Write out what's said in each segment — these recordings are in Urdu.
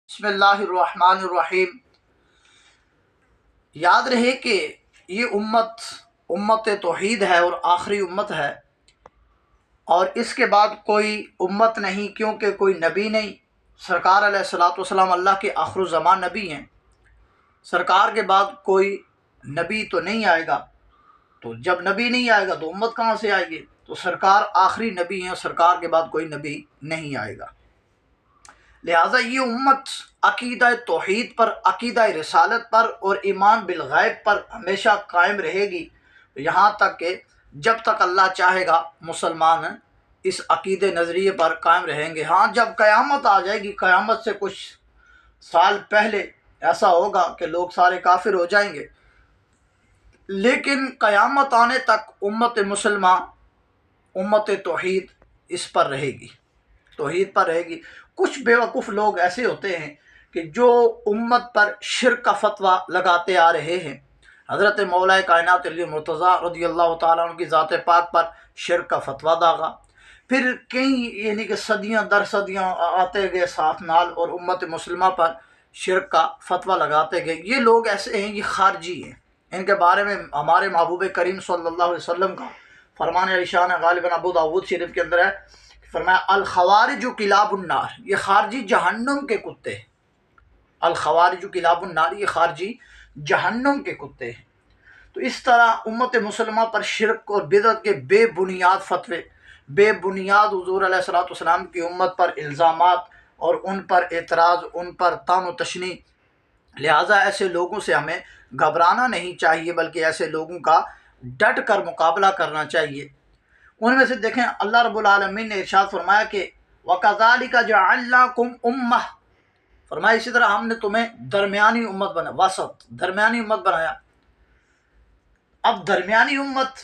بسم اللہ الرحمن الرحیم۔ یاد رہے کہ یہ امت توحید ہے اور آخری امت ہے، اور اس کے بعد کوئی امت نہیں، کیونکہ کوئی نبی نہیں۔ سرکار علیہ الصلاۃ والسلام اللہ کے آخر الزمان نبی ہیں۔ سرکار کے بعد کوئی نبی تو نہیں آئے گا، تو جب نبی نہیں آئے گا تو امت کہاں سے آئے گی؟ تو سرکار آخری نبی ہیں اور سرکار کے بعد کوئی نبی نہیں آئے گا۔ لہٰذا یہ امت عقیدہ توحید پر، عقیدہ رسالت پر اور ایمان بالغیب پر ہمیشہ قائم رہے گی، یہاں تک کہ جب تک اللہ چاہے گا مسلمان اس عقیدے نظریے پر قائم رہیں گے۔ ہاں، جب قیامت آ جائے گی، قیامت سے کچھ سال پہلے ایسا ہوگا کہ لوگ سارے کافر ہو جائیں گے، لیکن قیامت آنے تک امت مسلمہ، امت توحید اس پر رہے گی، توحید پر رہے گی۔ کچھ بیوقوف لوگ ایسے ہوتے ہیں کہ جو امت پر شرک کا فتویٰ لگاتے آ رہے ہیں۔ حضرت مولا کائنات علی مرتضیٰ رضی اللہ تعالیٰ عنہ کی ذات پاک پر شرک کا فتویٰ داغا، پھر کئی یعنی کہ صدیاں در صدیاں آتے گئے ساتھ نال اور امت مسلمہ پر شرک کا فتویٰ لگاتے گئے۔ یہ لوگ ایسے ہیں، یہ خارجی ہیں۔ ان کے بارے میں ہمارے محبوب کریم صلی اللہ علیہ وسلم کا فرمان علی شان غالباً ابو داؤد شریف کے اندر ہے، فرمایا الخوارج کلاب النار، یہ خارجی جہنم کے کتے ہیں۔ الخوارج کلاب النار، یہ خارجی جہنم کے کتے ہیں۔ تو اس طرح امت مسلمہ پر شرک اور بدعت کے بے بنیاد فتوے، بے بنیاد حضور علیہ الصلوۃ والسلام کی امت پر الزامات اور ان پر اعتراض، ان پر طعن و تشنیع، لہٰذا ایسے لوگوں سے ہمیں گھبرانا نہیں چاہیے، بلکہ ایسے لوگوں کا ڈٹ کر مقابلہ کرنا چاہیے۔ ان میں سے دیکھیں، اللہ رب العالمین نے ارشاد فرمایا کہ وَكَذَلِكَ جَعَلْنَاكُمْ أُمَّةً، فرمایا اسی طرح ہم نے تمہیں درمیانی امت بنا، وسط درمیانی امت بنایا۔ اب درمیانی امت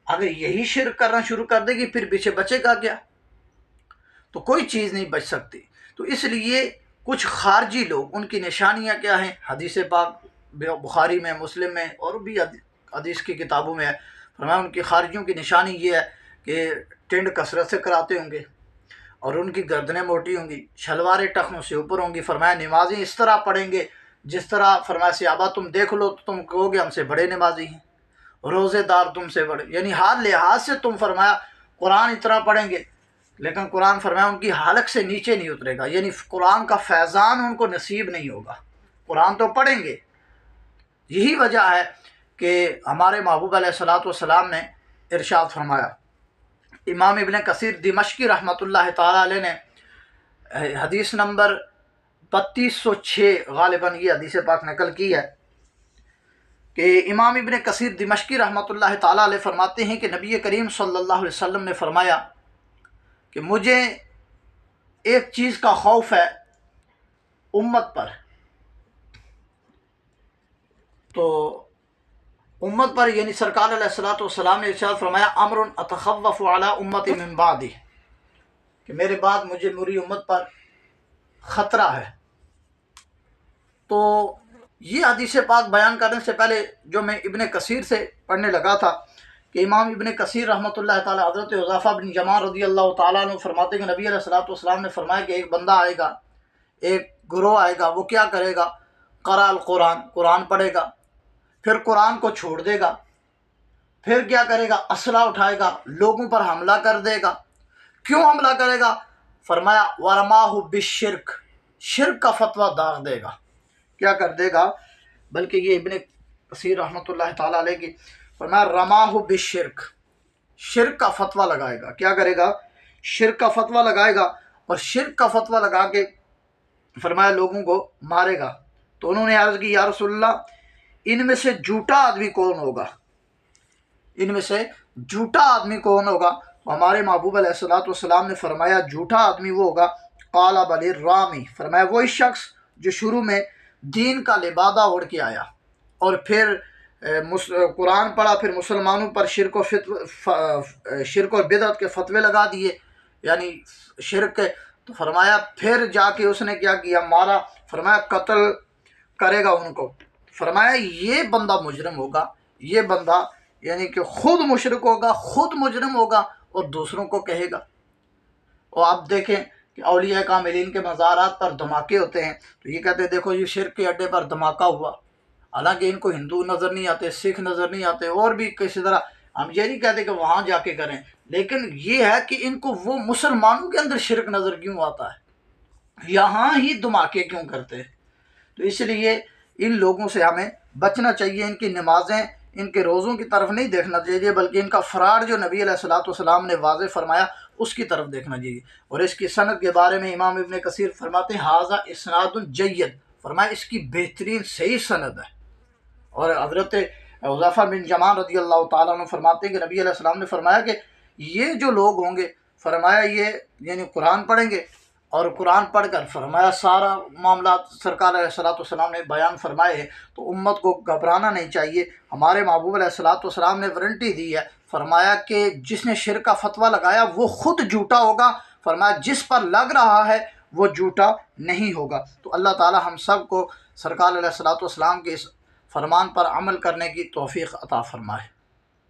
اگر یہی شرک کرنا شروع کر دے گی، پھر پیچھے بچے گا کیا؟ تو کوئی چیز نہیں بچ سکتی۔ تو اس لیے کچھ خارجی لوگ، ان کی نشانیاں کیا ہیں؟ حدیث پاک بخاری میں، مسلم میں اور بھی حدیث کی کتابوں میں ہے۔ فرمایا ان کی خارجیوں کی نشانی یہ ہے کہ ٹنڈ کثرت سے کراتے ہوں گے اور ان کی گردنیں موٹی ہوں گی، شلواریں ٹخنوں سے اوپر ہوں گی۔ فرمایا نمازیں اس طرح پڑھیں گے جس طرح، فرمایا صحابہ تم دیکھ لو تو تم کہو گے ہم سے بڑے نمازی ہیں، روزے دار تم سے بڑے، یعنی ہر لحاظ سے تم، فرمایا قرآن اتنا پڑھیں گے، لیکن قرآن فرمایا ان کی حلق سے نیچے نہیں اترے گا، یعنی قرآن کا فیضان ان کو نصیب نہیں ہوگا۔ قرآن تو پڑھیں گے۔ یہی وجہ ہے کہ ہمارے محبوب علیہ الصلوۃ والسلام نے ارشاد فرمایا، امام ابن کثیر دمشقی رحمۃ اللہ تعالیٰ علیہ نے حدیث نمبر 3206 غالباً یہ حدیث پاک نقل کی ہے کہ امام ابن کثیر دمشقی رحمۃ اللہ تعالیٰ علیہ فرماتے ہیں کہ نبی کریم صلی اللہ علیہ وسلم نے فرمایا کہ مجھے ایک چیز کا خوف ہے امت پر، تو امت پر یعنی سرکار علیہ الصلوۃ والسلام نے ارشاد فرمایا امر اتخوف علی امتی من بعدی، کہ میرے بعد مجھے میری امت پر خطرہ ہے۔ تو یہ حدیث پاک بیان کرنے سے پہلے جو میں ابن کثیر سے پڑھنے لگا تھا کہ امام ابن کثیر رحمۃ اللہ تعالیٰ حضرت حذیفہ بن یمان رضی اللہ تعالیٰ عنہ فرماتے ہیں کہ نبی علیہ الصلوۃ والسلام نے فرمایا کہ ایک بندہ آئے گا، ایک گروہ آئے گا، وہ کیا کرے گا؟ قرأ القرآن، قرآن پڑھے گا، پھر قرآن کو چھوڑ دے گا، پھر کیا کرے گا؟ اسلحہ اٹھائے گا، لوگوں پر حملہ کر دے گا۔ کیوں حملہ کرے گا؟ فرمایا وَرَمَاهُ بِالشِّرْكِ، شرک کا فتویٰ داغ دے گا۔ کیا کر دے گا؟ بلکہ یہ ابن کثیر رحمۃ اللہ تعالیٰ علیہ کی فرمایا رماہ بالشرک، شرک کا فتویٰ لگائے گا۔ کیا کرے گا؟ شرک کا فتویٰ لگائے گا، اور شرک کا فتویٰ لگا کے فرمایا لوگوں کو مارے گا۔ تو انہوں نے عرض کی یا رسول اللہ، ان میں سے جھوٹا آدمی کون ہوگا؟ ان میں سے جھوٹا آدمی کون ہوگا؟ ہمارے محبوب علیہ الصلوۃ والسلام نے فرمایا جھوٹا آدمی وہ ہوگا قال بل الرامی، فرمایا وہی شخص جو شروع میں دین کا لبادہ اوڑھ کے آیا اور پھر قرآن پڑھا، پھر مسلمانوں پر شرک اور بدعت کے فتوے لگا دیے، یعنی شرک کے، تو فرمایا پھر جا کے اس نے کیا کیا؟ مارا۔ فرمایا قتل کرے گا ان کو۔ فرمایا یہ بندہ مجرم ہوگا، یہ بندہ یعنی کہ خود مشرک ہوگا، خود مجرم ہوگا اور دوسروں کو کہے گا۔ اور آپ دیکھیں کہ کہ اولیاء کاملین کے مزارات پر دھماکے ہوتے ہیں تو یہ کہتے ہیں دیکھو یہ شرک کے اڈے پر دھماکہ ہوا، حالانکہ ان کو ہندو نظر نہیں آتے، سکھ نظر نہیں آتے، اور بھی کسی طرح ہم یہ نہیں کہتے کہ وہاں جا کے کریں، لیکن یہ ہے کہ ان کو وہ مسلمانوں کے اندر شرک نظر کیوں آتا ہے، یہاں ہی دھماکے کیوں کرتے ہیں۔ تو اس لیے ان لوگوں سے ہمیں بچنا چاہیے، ان کی نمازیں، ان کے روزوں کی طرف نہیں دیکھنا چاہیے، بلکہ ان کا فراڈ جو نبی علیہ الصلوۃ والسلام نے واضح فرمایا اس کی طرف دیکھنا چاہیے۔ اور اس کی سند کے بارے میں امام ابن کثیر فرماتے ہیں ھذا اسناد جید، فرمایا اس کی بہترین صحیح سند ہے۔ اور حضرت حذیفہ بن یمان رضی اللہ تعالیٰ عنہ فرماتے ہیں کہ نبی علیہ السلام نے فرمایا کہ یہ جو لوگ ہوں گے، فرمایا یہ یعنی قرآن پڑھیں گے، اور قرآن پڑھ کر فرمایا سارا معاملات سرکار علیہ الصلوۃ والسلام نے بیان فرمائے ہیں، تو امت کو گھبرانا نہیں چاہیے۔ ہمارے محبوب علیہ الصلوۃ والسلام نے وارنٹی دی ہے، فرمایا کہ جس نے شرک کا فتویٰ لگایا وہ خود جھوٹا ہوگا، فرمایا جس پر لگ رہا ہے وہ جھوٹا نہیں ہوگا۔ تو اللہ تعالی ہم سب کو سرکار علیہ الصلوۃ والسلام کے اس فرمان پر عمل کرنے کی توفیق عطا فرمائے۔